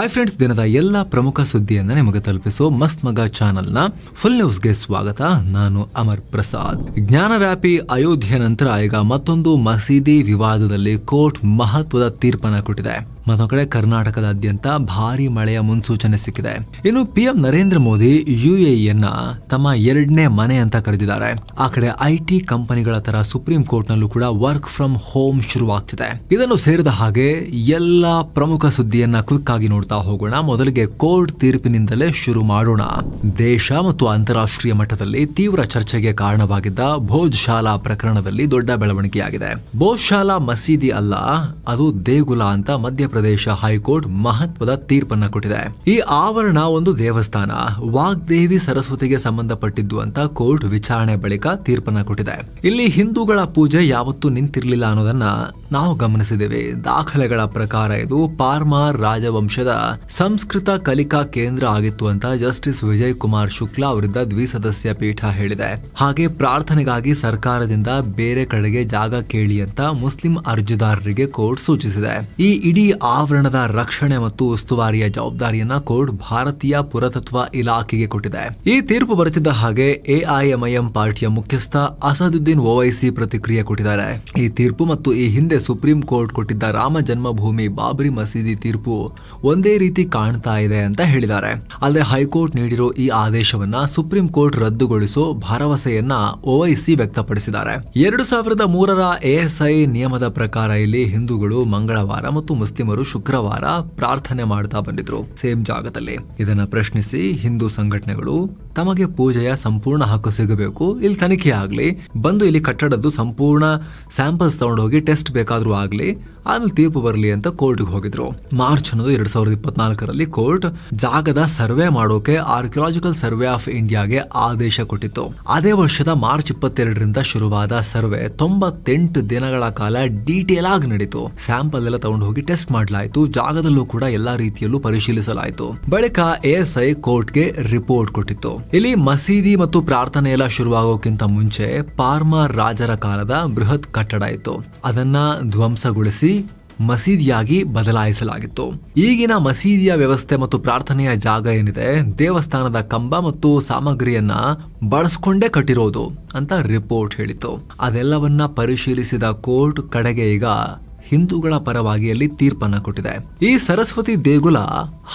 Hi friends, ದಿನದ ಎಲ್ಲ ಪ್ರಮುಖ ಸುದ್ದಿಯನ್ನು ನಿಮಗೆ ತಲುಪಿಸೋ ಮಸ್ತ್ ಮಗ ಚಾನೆಲ್ನ ಫುಲ್ ನ್ಯೂಸ್ಗೆ ಸ್ವಾಗತ. ನಾನು ಅಮರ್ ಪ್ರಸಾದ್. ಜ್ಞಾನವ್ಯಾಪಿ ಅಯೋಧ್ಯೆ ನಂತರ ಈಗ ಮತ್ತೊಂದು ಮಸೀದಿ ವಿವಾದದಲ್ಲಿ ಕೋರ್ಟ್ ಮಹತ್ವದ ತೀರ್ಪನ್ನು ಕೊಟ್ಟಿದೆ. ಮತ್ತೊಂದು ಕಡೆ ಕರ್ನಾಟಕದಾದ್ಯಂತ ಭಾರಿ ಮಳೆಯ ಮುನ್ಸೂಚನೆ ಸಿಕ್ಕಿದೆ. ಇನ್ನು ಪಿಎಂ ನರೇಂದ್ರ ಮೋದಿ ಯುಎಇಯನ್ನ ತಮ್ಮ ಎರಡನೇ ಮನೆ ಅಂತ ಕರೆದಿದ್ದಾರೆ. ಆ ಕಡೆ ಐಟಿ ಕಂಪನಿಗಳ ತರ ಸುಪ್ರೀಂ ಕೋರ್ಟ್ ನಲ್ಲೂ ಕೂಡ ವರ್ಕ್ ಫ್ರಮ್ ಹೋಮ್ ಶುರುವಾಗ್ತಿದೆ. ಇದನ್ನು ಸೇರಿದ ಹಾಗೆ ಎಲ್ಲ ಪ್ರಮುಖ ಸುದ್ದಿಯನ್ನ ಕ್ವಿಕ್ ಆಗಿ ನೋಡ್ತಾ ಹೋಗೋಣ. ಮೊದಲಿಗೆ ಕೋರ್ಟ್ ತೀರ್ಪಿನಿಂದಲೇ ಶುರು ಮಾಡೋಣ. ದೇಶ ಮತ್ತು ಅಂತಾರಾಷ್ಟ್ರೀಯ ಮಟ್ಟದಲ್ಲಿ ತೀವ್ರ ಚರ್ಚೆಗೆ ಕಾರಣವಾಗಿದ್ದ ಭೋಜ್ಶಾಲಾ ಪ್ರಕರಣದಲ್ಲಿ ದೊಡ್ಡ ಬೆಳವಣಿಗೆಯಾಗಿದೆ. ಭೋಜ್ಶಾಲಾ ಮಸೀದಿ ಅಲ್ಲ, ಅದು ದೇಗುಲ ಅಂತ ಮಧ್ಯಪ್ರದೇಶ ಹೈಕೋರ್ಟ್ ಮಹತ್ವದ ತೀರ್ಪನ್ನ ಕೊಟ್ಟಿದೆ. ಈ ಆವರಣ ಒಂದು ದೇವಸ್ಥಾನ, ವಾಗ್ದೇವಿ ಸರಸ್ವತಿಗೆ ಸಂಬಂಧಪಟ್ಟಿದ್ದು ಅಂತ ಕೋರ್ಟ್ ವಿಚಾರಣೆ ಬಳಿಕ ತೀರ್ಪನ್ನ ಕೊಟ್ಟಿದೆ. ಇಲ್ಲಿ ಹಿಂದೂಗಳ ಪೂಜೆ ಯಾವತ್ತೂ ನಿಂತಿರ್ಲಿಲ್ಲ ಅನ್ನೋದನ್ನ ನಾವು ಗಮನಿಸಿದ್ದೇವೆ. ದಾಖಲೆಗಳ ಪ್ರಕಾರ ಇದು ಪಾರ್ಮಾರ್ ರಾಜವಂಶದ ಸಂಸ್ಕೃತ ಕಲಿಕಾ ಕೇಂದ್ರ ಆಗಿತ್ತು ಅಂತ ಜಸ್ಟಿಸ್ ವಿಜಯ್ ಕುಮಾರ್ ಶುಕ್ಲಾ ಅವರಿದ್ದ ದ್ವಿಸದಸ್ಯ ಪೀಠ ಹೇಳಿದೆ. ಹಾಗೆ ಪ್ರಾರ್ಥನೆಗಾಗಿ ಸರ್ಕಾರದಿಂದ ಬೇರೆ ಕಡೆಗೆ ಜಾಗ ಕೇಳಿ ಅಂತ ಮುಸ್ಲಿಂ ಅರ್ಜಿದಾರರಿಗೆ ಕೋರ್ಟ್ ಸೂಚಿಸಿದೆ. ಈ ಇಡೀ ಆವರಣದ ರಕ್ಷಣೆ ಮತ್ತು ಉಸ್ತುವಾರಿಯ ಜವಾಬ್ದಾರಿಯನ್ನ ಕೋರ್ಟ್ ಭಾರತೀಯ ಪುರಾತತ್ವ ಇಲಾಖೆಗೆ ಕೊಟ್ಟಿದೆ. ಈ ತೀರ್ಪು ಬರುತ್ತಿದ್ದ ಹಾಗೆ ಎಐಎಂಐಎಂ ಪಾರ್ಟಿಯ ಮುಖ್ಯಸ್ಥ ಅಸದುದ್ದೀನ್ ಓವೈಸಿ ಪ್ರತಿಕ್ರಿಯೆ ಕೊಟ್ಟಿದ್ದಾರೆ. ಈ ತೀರ್ಪು ಮತ್ತು ಈ ಹಿಂದೆ ಸುಪ್ರೀಂ ಕೋರ್ಟ್ ಕೊಟ್ಟಿದ್ದ ರಾಮ ಜನ್ಮಭೂಮಿ ಬಾಬರಿ ಮಸೀದಿ ತೀರ್ಪು ಒಂದೇ ರೀತಿ ಕಾಣ್ತಾ ಇದೆ ಅಂತ ಹೇಳಿದ್ದಾರೆ. ಅಲ್ಲದೆ ಹೈಕೋರ್ಟ್ ನೀಡಿರೋ ಈ ಆದೇಶವನ್ನ ಸುಪ್ರೀಂ ಕೋರ್ಟ್ ರದ್ದುಗೊಳಿಸೋ ಭರವಸೆಯನ್ನ ಓವೈಸಿ ವ್ಯಕ್ತಪಡಿಸಿದ್ದಾರೆ. 2003ರ ಎಎಸ್ಐ ನಿಯಮದ ಪ್ರಕಾರ ಇಲ್ಲಿ ಹಿಂದೂಗಳು ಮಂಗಳವಾರ ಮತ್ತು ಮುಸ್ಲಿಮರು ಶುಕ್ರವಾರ ಪ್ರಾರ್ಥನೆ ಮಾಡ್ತಾ ಬಂದಿದ್ರು ಸೇಮ್ ಜಾಗದಲ್ಲಿ. ಇದನ್ನ ಪ್ರಶ್ನಿಸಿ ಹಿಂದೂ ಸಂಘಟನೆಗಳು ತಮಗೆ ಪೂಜೆಯ ಸಂಪೂರ್ಣ ಹಕ್ಕು ಸಿಗಬೇಕು, ಇಲ್ಲಿ ತನಿಖೆ ಆಗ್ಲಿ, ಬಂದು ಇಲ್ಲಿ ಕಟ್ಟಡದ್ದು ಸಂಪೂರ್ಣ ಸ್ಯಾಂಪಲ್ಸ್ ತಗೊಂಡೋಗಿ ಟೆಸ್ಟ್ ಬೇಕಾದ್ರೂ ಆಗ್ಲಿ, ಆಮೇಲೆ ತೀರ್ಪು ಬರಲಿ ಅಂತ ಕೋರ್ಟ್ಗೆ ಹೋಗಿದ್ರು. ಮಾರ್ಚ್ 2024ರಲ್ಲಿ ಕೋರ್ಟ್ ಜಾಗದ ಸರ್ವೆ ಮಾಡೋಕೆ ಆರ್ಕಿಯಾಲಜಿಕಲ್ ಸರ್ವೆ ಆಫ್ ಇಂಡಿಯಾಗೆ ಆದೇಶ ಕೊಟ್ಟಿತ್ತು. ಅದೇ ವರ್ಷದ ಮಾರ್ಚ್ 22ರಿಂದ ಶುರುವಾದ ಸರ್ವೆ 98 ದಿನಗಳ ಕಾಲ ಡೀಟೇಲ್ ಆಗಿ ನಡೀತು. ಸ್ಯಾಂಪಲ್ ಎಲ್ಲ ತಗೊಂಡು ಹೋಗಿ ಟೆಸ್ಟ್ ಮಾಡಲಾಯಿತು. ಜಾಗದಲ್ಲೂ ಕೂಡ ಎಲ್ಲಾ ರೀತಿಯಲ್ಲೂ ಪರಿಶೀಲಿಸಲಾಯಿತು. ಬಳಿಕ ಎಎಸ್ಐ ಕೋರ್ಟ್ಗೆ ರಿಪೋರ್ಟ್ ಕೊಟ್ಟಿತ್ತು. ಇಲ್ಲಿ ಮಸೀದಿ ಮತ್ತು ಪ್ರಾರ್ಥನೆ ಎಲ್ಲ ಶುರುವಾಗೋಕ್ಕಿಂತ ಮುಂಚೆ ಪಾರ್ಮಾರ್ ರಾಜರ ಕಾಲದ ಬೃಹತ್ ಕಟ್ಟಡ ಇತ್ತು. ಅದನ್ನ ಧ್ವಂಸಗೊಳಿಸಿ ಮಸೀದಿಯಾಗಿ ಬದಲಾಯಿಸಲಾಗಿತ್ತು. ಈಗಿನ ಮಸೀದಿಯ ವ್ಯವಸ್ಥೆ ಮತ್ತು ಪ್ರಾರ್ಥನೆಯ ಜಾಗ ಏನಿದೆ, ದೇವಸ್ಥಾನದ ಕಂಬ ಮತ್ತು ಸಾಮಗ್ರಿಯನ್ನ ಬಳಸ್ಕೊಂಡೇ ಕಟ್ಟಿರೋದು ಅಂತ ರಿಪೋರ್ಟ್ ಹೇಳಿತ್ತು. ಅದೆಲ್ಲವನ್ನ ಪರಿಶೀಲಿಸಿದ ಕೋರ್ಟ್ ಕಡೆಗೆ ಈಗ ಹಿಂದೂಗಳ ಪರವಾಗಿ ಅಲ್ಲಿ ತೀರ್ಪನ್ನ ಕೊಟ್ಟಿದೆ. ಈ ಸರಸ್ವತಿ ದೇಗುಲ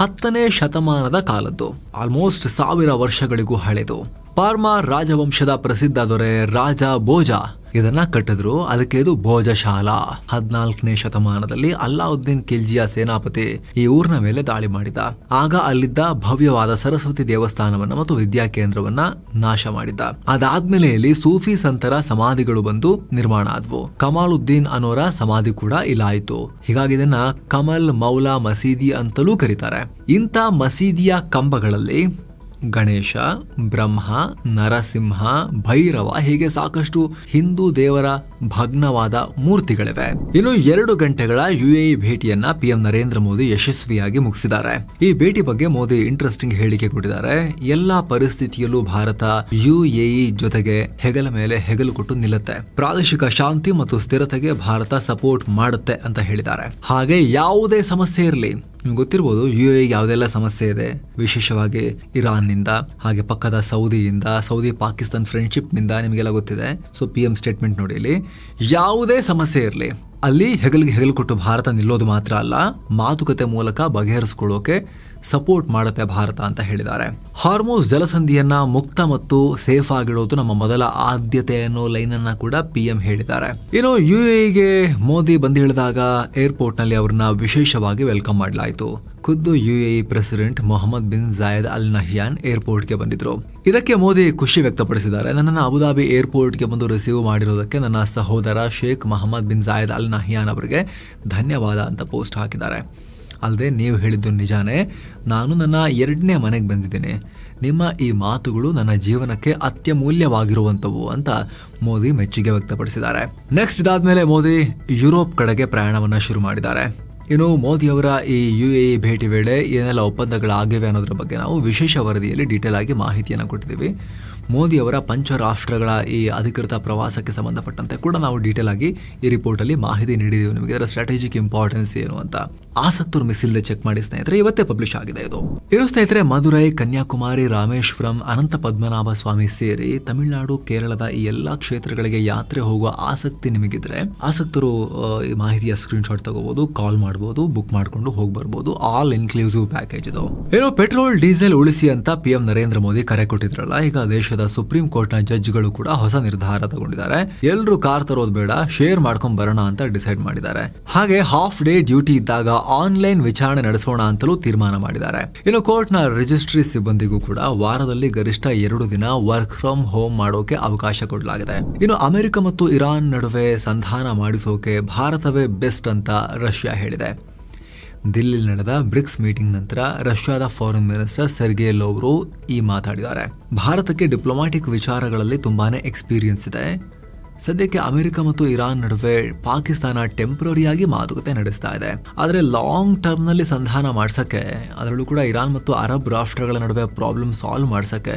10ನೇ ಶತಮಾನದ ಕಾಲದ್ದು, ಆಲ್ಮೋಸ್ಟ್ 1000 ವರ್ಷಗಳಿಗೂ ಹಳೆದು. ಪಾರ್ಮಾರ್ ರಾಜವಂಶದ ಪ್ರಸಿದ್ಧ ದೊರೆ ರಾಜ ಭೋಜ ಇದನ್ನ ಕಟ್ಟಿದ್ರು. ಅದಕ್ಕೆ ಇದು ಭೋಜಶಾಲಾ. 14ನೇ ಶತಮಾನದಲ್ಲಿ ಅಲ್ಲಾವುದ್ದೀನ್ ಖಿಲ್ಜಿಯ ಸೇನಾಪತಿ ಈ ಊರಿನ ಮೇಲೆ ದಾಳಿ ಮಾಡಿದ. ಆಗ ಅಲ್ಲಿದ್ದ ಭವ್ಯವಾದ ಸರಸ್ವತಿ ದೇವಸ್ಥಾನವನ್ನ ಮತ್ತು ವಿದ್ಯಾ ಕೇಂದ್ರವನ್ನ ನಾಶ ಮಾಡಿದ್ದ. ಅದಾದ್ಮೇಲೆ ಇಲ್ಲಿ ಸೂಫಿ ಸಂತರ ಸಮಾಧಿಗಳು ಬಂದು ನಿರ್ಮಾಣ ಆದ್ವು. ಕಮಾಲುದ್ದೀನ್ ಅನ್ನೋರ ಸಮಾಧಿ ಕೂಡ ಇಲ್ಲಾಯಿತು. ಹೀಗಾಗಿ ಇದನ್ನ ಕಮಲ್ ಮೌಲಾ ಮಸೀದಿ ಅಂತಲೂ ಕರೀತಾರೆ. ಇಂಥ ಮಸೀದಿಯ ಕಂಬಗಳಲ್ಲಿ ಗಣೇಶ, ಬ್ರಹ್ಮ, ನರಸಿಂಹ, ಭೈರವ ಹೀಗೆ ಸಾಕಷ್ಟು ಹಿಂದೂ ದೇವರ ಭಗ್ನವಾದ ಮೂರ್ತಿಗಳಿವೆ. ಇನ್ನು 2 ಗಂಟೆಗಳ ಯುಎಇ ಭೇಟಿಯನ್ನ ಪಿಎಂ ನರೇಂದ್ರ ಮೋದಿ ಯಶಸ್ವಿಯಾಗಿ ಮುಗಿಸಿದ್ದಾರೆ. ಈ ಭೇಟಿ ಬಗ್ಗೆ ಮೋದಿ ಇಂಟ್ರೆಸ್ಟಿಂಗ್ ಹೇಳಿಕೆ ಕೊಟ್ಟಿದ್ದಾರೆ. ಎಲ್ಲಾ ಪರಿಸ್ಥಿತಿಯಲ್ಲೂ ಭಾರತ ಯುಎಇ ಜೊತೆಗೆ ಹೆಗಲ ಮೇಲೆ ಹೆಗಲು ಕೊಟ್ಟು ನಿಲ್ಲುತ್ತೆ. ಪ್ರಾದೇಶಿಕ ಶಾಂತಿ ಮತ್ತು ಸ್ಥಿರತೆಗೆ ಭಾರತ ಸಪೋರ್ಟ್ ಮಾಡುತ್ತೆ ಅಂತ ಹೇಳಿದ್ದಾರೆ. ಹಾಗೆ ಯಾವುದೇ ಸಮಸ್ಯೆ ಇರಲಿ, ನಿಮ್ಗೆ ಗೊತ್ತಿರಬಹುದು ಯುಎಇ ಯಾವುದೆಲ್ಲ ಸಮಸ್ಯೆ ಇದೆ, ವಿಶೇಷವಾಗಿ ಇರಾನ್ ನಿಂದ, ಹಾಗೆ ಪಕ್ಕದ ಸೌದಿ ಪಾಕಿಸ್ತಾನ್ ಫ್ರೆಂಡ್ಶಿಪ್ ನಿಂದ ನಿಮಗೆಲ್ಲ ಗೊತ್ತಿದೆ. ಸೊ ಪಿಎಂ ಸ್ಟೇಟ್ಮೆಂಟ್ ನೋಡಿ, ಇಲ್ಲಿ ಯಾವುದೇ ಸಮಸ್ಯೆ ಇರಲಿ ಅಲ್ಲಿ ಹೆಗಲು ಕೊಟ್ಟು ಭಾರತ ನಿಲ್ಲೋದು ಮಾತ್ರ ಅಲ್ಲ, ಮಾತುಕತೆ ಮೂಲಕ ಬಗೆಹರಿಸಿಕೊಳ್ಳೋಕೆ ಸಪೋರ್ಟ್ ಮಾಡುತ್ತೆ ಭಾರತ ಅಂತ ಹೇಳಿದ್ದಾರೆ. ಹಾರ್ಮೋಸ್ ಜಲಸಂಧಿಯನ್ನ ಮುಕ್ತ ಮತ್ತು ಸೇಫ್ ಆಗಿಡೋದು ನಮ್ಮ ಮೊದಲ ಆದ್ಯತೆ ಅನ್ನೋ ಲೈನ್ ಅನ್ನ ಕೂಡ ಪಿಎಂ ಹೇಳಿದ್ದಾರೆ. ಇನ್ನು ಯುಎಇಗೆ ಮೋದಿ ಬಂದಿಳಿದಾಗ ಏರ್ಪೋರ್ಟ್ ನಲ್ಲಿ ಅವರನ್ನ ವಿಶೇಷವಾಗಿ ವೆಲ್ಕಮ್ ಮಾಡಲಾಯಿತು. ಖುದ್ದು UAE president Mohammed bin Zayed Al Nahyan ಏರ್ಪೋರ್ಟ್ಗೆ ಬಂದಿದ್ರು. ಇದಕ್ಕೆ ಮೋದಿ ಖುಷಿ ವ್ಯಕ್ತಪಡಿಸಿದ್ದಾರೆ. ನನ್ನನ್ನು ಅಬುದಾಬಿ ಏರ್ಪೋರ್ಟ್ಗೆ ಬಂದು ರಿಸೀವ್ ಮಾಡಿರೋದಕ್ಕೆ ನನ್ನ ಸಹೋದರ Sheikh Mohammed bin Zayed Al Nahyan ಅವರಿಗೆ ಧನ್ಯವಾದ ಅಂತ ಪೋಸ್ಟ್ ಹಾಕಿದ್ದಾರೆ. ಅಲ್ಲದೆ ನೀವು ಹೇಳಿದ್ದು ನಿಜಾನೇ, ನಾನು ನನ್ನ 2ನೇ ಮನೆಗೆ ಬಂದಿದ್ದೇನೆ. ನಿಮ್ಮ ಈ ಮಾತುಗಳು ನನ್ನ ಜೀವನಕ್ಕೆ ಅತ್ಯಮೂಲ್ಯವಾಗಿರುವಂಥವು ಅಂತ ಮೋದಿ ಮೆಚ್ಚುಗೆ ವ್ಯಕ್ತಪಡಿಸಿದ್ದಾರೆ. ನೆಕ್ಸ್ಟ್ ಇದಾದ್ಮೇಲೆ ಮೋದಿ ಯುರೋಪ್ ಕಡೆಗೆ ಪ್ರಯಾಣವನ್ನ ಶುರು ಮಾಡಿದ್ದಾರೆ. ಇನ್ನು ಮೋದಿ ಅವರ ಈ ಯುಎಇ ಭೇಟಿ ವೇಳೆ ಏನೆಲ್ಲ ಒಪ್ಪಂದಗಳಾಗಿವೆ ಅನ್ನೋದ್ರ ಬಗ್ಗೆ ನಾವು ವಿಶೇಷ ವರದಿಯಲ್ಲಿ ಡೀಟೇಲ್ ಆಗಿ ಮಾಹಿತಿಯನ್ನು ಕೊಟ್ಟಿದ್ದೀವಿ. ಮೋದಿ ಅವರ ಪಂಚರಾಷ್ಟ್ರಗಳ ಈ ಅಧಿಕೃತ ಪ್ರವಾಸಕ್ಕೆ ಸಂಬಂಧಪಟ್ಟಂತೆ ಕೂಡ ನಾವು ಡೀಟೇಲ್ ಆಗಿ ಈ ರಿಪೋರ್ಟ್ ಅಲ್ಲಿ ಮಾಹಿತಿ ನೀಡಿದ್ದೀವಿ ನಿಮಗೆ. ಇದರ ಸ್ಟ್ರಾಟಜಿಕ್ ಇಂಪಾರ್ಟೆನ್ಸ್ ಏನು ಅಂತ ಆಸಕ್ತರು ಮಿಸ್ ಇಲ್ಲದೆ ಚೆಕ್ ಮಾಡಿ ಸ್ನೇಹಿತರೆ. ಇವತ್ತೇ ಪಬ್ಲಿಷ್ ಆಗಿದೆ ಇದು ಸ್ನೇಹಿತರೆ. ಮಧುರೈ, ಕನ್ಯಾಕುಮಾರಿ, ರಾಮೇಶ್ವರಂ, ಅನಂತ ಪದ್ಮನಾಭ ಸ್ವಾಮಿ ಸೇರಿ ತಮಿಳುನಾಡು, ಕೇರಳದ ಈ ಎಲ್ಲಾ ಕ್ಷೇತ್ರಗಳಿಗೆ ಯಾತ್ರೆ ಹೋಗುವ ಆಸಕ್ತಿ ನಿಮಗಿದ್ರೆ ಆಸಕ್ತರು ಈ ಮಾಹಿತಿಯ ಸ್ಕ್ರೀನ್ ಶಾಟ್ ತಗೋಬಹುದು, ಕಾಲ್ ಮಾಡಬಹುದು, ಬುಕ್ ಮಾಡ್ಕೊಂಡು ಹೋಗಿ ಬರ್ಬೋದು. ಆಲ್ ಇನ್ಕ್ಲೂಸಿವ್ ಪ್ಯಾಕೇಜ್ ಇದು. ಏನೋ ಪೆಟ್ರೋಲ್ ಡೀಸೆಲ್ ಉಳಿಸಿ ಅಂತ PM ನರೇಂದ್ರ ಮೋದಿ ಕರೆ ಕೊಟ್ಟಿದ್ರಲ್ಲ, ಈಗ ದೇಶದ ಸುಪ್ರೀಂ ಕೋರ್ಟ್ ನ ಜಡ್ಜ್ಗಳು ಕೂಡ ಹೊಸ ನಿರ್ಧಾರ ತಗೊಂಡಿದ್ದಾರೆ. ಎಲ್ಲರೂ ಕಾರ್ ತರೋದು ಬೇಡ, ಶೇರ್ ಮಾಡ್ಕೊಂಡ್ ಬರೋಣ ಅಂತ ಡಿಸೈಡ್ ಮಾಡಿದ್ದಾರೆ. ಹಾಗೆ ಹಾಫ್ ಡೇ ಡ್ಯೂಟಿ ಇದ್ದಾಗ ಆನ್ಲೈನ್ ವಿಚಾರಣೆ ನಡೆಸೋಣ ಅಂತಲೂ ತೀರ್ಮಾನ ಮಾಡಿದ್ದಾರೆ. ಇನ್ನು ಕೋರ್ಟ್ ನ ರಿಜಿಸ್ಟ್ರಿ ಸಿಬ್ಬಂದಿಗೂ ಕೂಡ ವಾರದಲ್ಲಿ ಗರಿಷ್ಠ 2 ದಿನ ವರ್ಕ್ ಫ್ರಮ್ ಹೋಮ್ ಮಾಡೋಕೆ ಅವಕಾಶ ಕೊಡಲಾಗಿದೆ. ಇನ್ನು ಅಮೆರಿಕ ಮತ್ತು ಇರಾನ್ ನಡುವೆ ಸಂಧಾನ ಮಾಡಿಸೋಕೆ ಭಾರತವೇ ಬೆಸ್ಟ್ ಅಂತ ರಷ್ಯಾ ಹೇಳಿದೆ. ದಿಲ್ಲಿ ನಡೆದ ಬ್ರಿಕ್ಸ್ ಮೀಟಿಂಗ್ ನಂತರ ರಷ್ಯಾದ ಫಾರಿನ್ ಮಿನಿಸ್ಟರ್ ಸೆರ್ಗೆ ಲೋವ್ರೋವ್ ಈ ಮಾತಾಡಿದ್ದಾರೆ. ಭಾರತಕ್ಕೆ ಡಿಪ್ಲೊಮ್ಯಾಟಿಕ್ ವಿಚಾರಗಳಲ್ಲಿ ತುಂಬಾನೇ ಎಕ್ಸ್ಪೀರಿಯನ್ಸ್ ಇದೆ. ಸದ್ಯಕ್ಕೆ ಅಮೆರಿಕ ಮತ್ತು ಇರಾನ್ ನಡುವೆ ಪಾಕಿಸ್ತಾನ ಟೆಂಪರರಿಯಾಗಿ ಮಾತುಕತೆ ನಡೆಸ್ತಾ ಇದೆ. ಆದರೆ ಲಾಂಗ್ ಟರ್ಮ್ ನಲ್ಲಿ ಸಂಧಾನ ಮಾಡ್ಸಕ್ಕೆ, ಅದರಲ್ಲೂ ಕೂಡ ಇರಾನ್ ಮತ್ತು ಅರಬ್ ರಾಷ್ಟ್ರಗಳ ನಡುವೆ ಪ್ರಾಬ್ಲಮ್ ಸಾಲ್ವ್ ಮಾಡ್ಸಕ್ಕೆ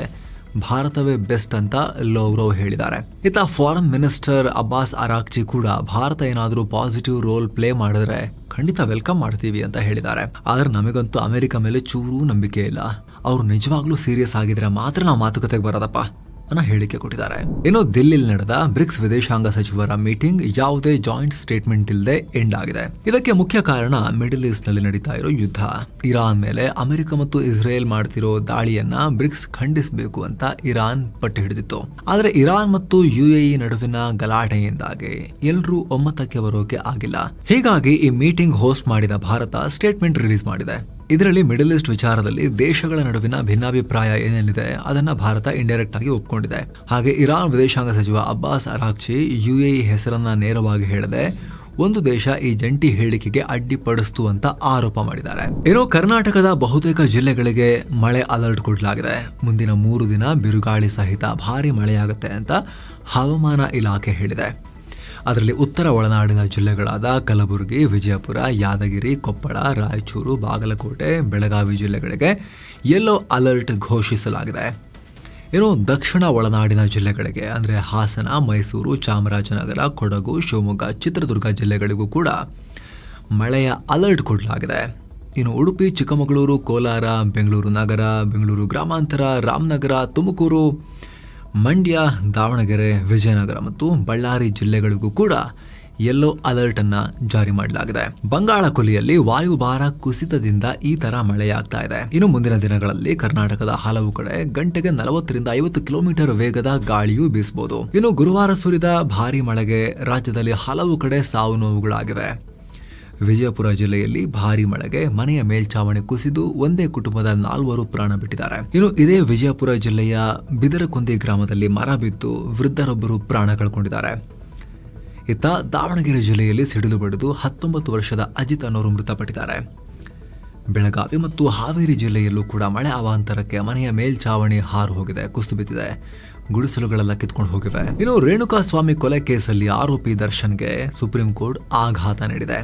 ಭಾರತವೇ ಬೆಸ್ಟ್ ಅಂತ ಲೋವ್ರೋವ್ ಹೇಳಿದ್ದಾರೆ. ಇತ್ತ ಫಾರಿನ್ ಮಿನಿಸ್ಟರ್ ಅಬ್ಬಾಸ್ ಅರಾಕ್ಚಿ ಕೂಡ ಭಾರತ ಏನಾದರೂ ಪಾಸಿಟಿವ್ ರೋಲ್ ಪ್ಲೇ ಮಾಡಿದ್ರೆ ಖಂಡಿತ ವೆಲ್ಕಮ್ ಮಾಡ್ತೀವಿ ಅಂತ ಹೇಳಿದ್ದಾರೆ. ಆದ್ರೆ ನಮಗಂತೂ ಅಮೆರಿಕ ಮೇಲೆ ಚೂರೂ ನಂಬಿಕೆ ಇಲ್ಲ. ಅವ್ರು ನಿಜವಾಗ್ಲೂ ಸೀರಿಯಸ್ ಆಗಿದ್ರೆ ಮಾತ್ರ ನಾವು ಮಾತುಕತೆಗೆ ಬರೋದಪ್ಪ ಅನ್ನೋ ಹೇಳಿಕೆ ಕೊಟ್ಟಿದ್ದಾರೆ. ಇನ್ನು ದಿಲ್ಲಿಯಲ್ಲಿ ನಡೆದ ಬ್ರಿಕ್ಸ್ ವಿದೇಶಾಂಗ ಸಚಿವರ ಮೀಟಿಂಗ್ ಯಾವುದೇ ಜಾಯಿಂಟ್ ಸ್ಟೇಟ್ಮೆಂಟ್ ಇಲ್ಲದೆ ಎಂಡ್ ಆಗಿದೆ. ಇದಕ್ಕೆ ಮುಖ್ಯ ಕಾರಣ ಮಿಡಲ್ ಈಸ್ಟ್ ನಲ್ಲಿ ನಡೀತಾ ಇರೋ ಯುದ್ಧ. ಇರಾನ್ ಮೇಲೆ ಅಮೆರಿಕ ಮತ್ತು ಇಸ್ರೇಲ್ ಮಾಡ್ತಿರೋ ದಾಳಿಯನ್ನ ಬ್ರಿಕ್ಸ್ ಖಂಡಿಸಬೇಕು ಅಂತ ಇರಾನ್ ಪಟ್ಟು ಹಿಡಿದಿತ್ತು. ಆದ್ರೆ ಇರಾನ್ ಮತ್ತು UAE ನಡುವಿನ ಗಲಾಟೆಯಿಂದಾಗಿ ಎಲ್ಲರೂ ಒಮ್ಮತಕ್ಕೆ ಬರೋಕೆ ಆಗಿಲ್ಲ. ಹೀಗಾಗಿ ಈ ಮೀಟಿಂಗ್ ಹೋಸ್ಟ್ ಮಾಡಿದ ಭಾರತ ಸ್ಟೇಟ್ಮೆಂಟ್ ರಿಲೀಸ್ ಮಾಡಿದೆ. ಇದರಲ್ಲಿ ಮಿಡಲ್ ಈಸ್ಟ್ ವಿಚಾರದಲ್ಲಿ ದೇಶಗಳ ನಡುವಿನ ಭಿನ್ನಾಭಿಪ್ರಾಯ ಏನೇನಿದೆ ಅದನ್ನ ಭಾರತ ಇಂಡೈರೆಕ್ಟ್ ಆಗಿ ಒಪ್ಕೊಂಡಿದೆ. ಹಾಗೆ ಇರಾನ್ ವಿದೇಶಾಂಗ ಸಚಿವ ಅಬ್ಬಾಸ್ ಅರಾಕ್ಚಿ UAE ಹೆಸರನ್ನ ನೇರವಾಗಿ ಹೇಳದೆ ಒಂದು ದೇಶ ಈ ಜಂಟಿ ಹೇಳಿಕೆಗೆ ಅಡ್ಡಿಪಡಿಸ್ತು ಅಂತ ಆರೋಪ ಮಾಡಿದ್ದಾರೆ. ಇನ್ನು ಕರ್ನಾಟಕದ ಬಹುತೇಕ ಜಿಲ್ಲೆಗಳಿಗೆ ಮಳೆ ಅಲರ್ಟ್ ಕೊಡಲಾಗಿದೆ. ಮುಂದಿನ 3 ದಿನ ಬಿರುಗಾಳಿ ಸಹಿತ ಭಾರಿ ಮಳೆಯಾಗುತ್ತೆ ಅಂತ ಹವಾಮಾನ ಇಲಾಖೆ ಹೇಳಿದೆ. ಅದರಲ್ಲಿ ಉತ್ತರ ಒಳನಾಡಿನ ಜಿಲ್ಲೆಗಳಾದ ಕಲಬುರಗಿ, ವಿಜಯಪುರ, ಯಾದಗಿರಿ, ಕೊಪ್ಪಳ, ರಾಯಚೂರು, ಬಾಗಲಕೋಟೆ, ಬೆಳಗಾವಿ ಜಿಲ್ಲೆಗಳಿಗೆ ಯೆಲ್ಲೋ ಅಲರ್ಟ್ ಘೋಷಿಸಲಾಗಿದೆ. ಇನ್ನು ದಕ್ಷಿಣ ಒಳನಾಡಿನ ಜಿಲ್ಲೆಗಳಿಗೆ ಅಂದರೆ ಹಾಸನ, ಮೈಸೂರು, ಚಾಮರಾಜನಗರ, ಕೊಡಗು, ಶಿವಮೊಗ್ಗ, ಚಿತ್ರದುರ್ಗ ಜಿಲ್ಲೆಗಳಿಗೂ ಕೂಡ ಮಳೆಯ ಅಲರ್ಟ್ ಕೊಡಲಾಗಿದೆ. ಇನ್ನು ಉಡುಪಿ, ಚಿಕ್ಕಮಗಳೂರು, ಕೋಲಾರ, ಬೆಂಗಳೂರು ನಗರ, ಬೆಂಗಳೂರು ಗ್ರಾಮಾಂತರ, ರಾಮನಗರ, ತುಮಕೂರು, ಮಂಡ್ಯ, ದಾವಣಗೆರೆ, ವಿಜಯನಗರ ಮತ್ತು ಬಳ್ಳಾರಿ ಜಿಲ್ಲೆಗಳಿಗೂ ಕೂಡ ಯೆಲ್ಲೋ ಅಲರ್ಟ್ ಅನ್ನ ಜಾರಿ ಮಾಡಲಾಗಿದೆ. ಬಂಗಾಳ ಕೊಲ್ಲಿಯಲ್ಲಿ ವಾಯುಭಾರ ಕುಸಿತದಿಂದ ಈ ತರ ಮಳೆಯಾಗ್ತಾ ಇದೆ. ಇನ್ನು ಮುಂದಿನ ದಿನಗಳಲ್ಲಿ ಕರ್ನಾಟಕದ ಹಲವು ಕಡೆ ಗಂಟೆಗೆ 40 ರಿಂದ 50 ಕಿಲೋಮೀಟರ್ ವೇಗದ ಗಾಳಿಯೂ ಬೀಸಬಹುದು. ಇನ್ನು ಗುರುವಾರ ಸುರಿದ ಭಾರಿ ಮಳೆಗೆ ರಾಜ್ಯದಲ್ಲಿ ಹಲವು ಕಡೆ ಸಾವು ನೋವುಗಳಾಗಿವೆ. ವಿಜಯಪುರ ಜಿಲ್ಲೆಯಲ್ಲಿ ಭಾರಿ ಮಳೆಗೆ ಮನೆಯ ಮೇಲ್ಛಾವಣಿ ಕುಸಿದು ಒಂದೇ ಕುಟುಂಬದ 4 ಪ್ರಾಣ ಬಿಟ್ಟಿದ್ದಾರೆ. ಇನ್ನು ಇದೇ ವಿಜಯಪುರ ಜಿಲ್ಲೆಯ ಬಿದರಕುಂದಿ ಗ್ರಾಮದಲ್ಲಿ ಮರ ಬಿದ್ದು ವೃದ್ಧರೊಬ್ಬರು ಪ್ರಾಣ ಕಳ್ಕೊಂಡಿದ್ದಾರೆ. ಇತ್ತ ದಾವಣಗೆರೆ ಜಿಲ್ಲೆಯಲ್ಲಿ ಸಿಡಿಲು ಬಡಿದು 19 ವರ್ಷದ ಅಜಿತ್ ಅನ್ನೋರು ಮೃತಪಟ್ಟಿದ್ದಾರೆ. ಬೆಳಗಾವಿ ಮತ್ತು ಹಾವೇರಿ ಜಿಲ್ಲೆಯಲ್ಲೂ ಕೂಡ ಮಳೆ ಅವಾಂತರಕ್ಕೆ ಮನೆಯ ಮೇಲ್ಛಾವಣಿ ಹಾರು ಹೋಗಿದೆ, ಕುಸಿದು ಬಿದ್ದಿದೆ, ಗುಡಿಸಲುಗಳೆಲ್ಲ ಕಿತ್ಕೊಂಡು ಹೋಗಿವೆ. ಇನ್ನು ರೇಣುಕಾ ಸ್ವಾಮಿ ಕೊಲೆ ಕೇಸಲ್ಲಿ ಆರೋಪಿ ದರ್ಶನ್ಗೆ ಸುಪ್ರೀಂ ಕೋರ್ಟ್ ಆಘಾತ ನೀಡಿದೆ.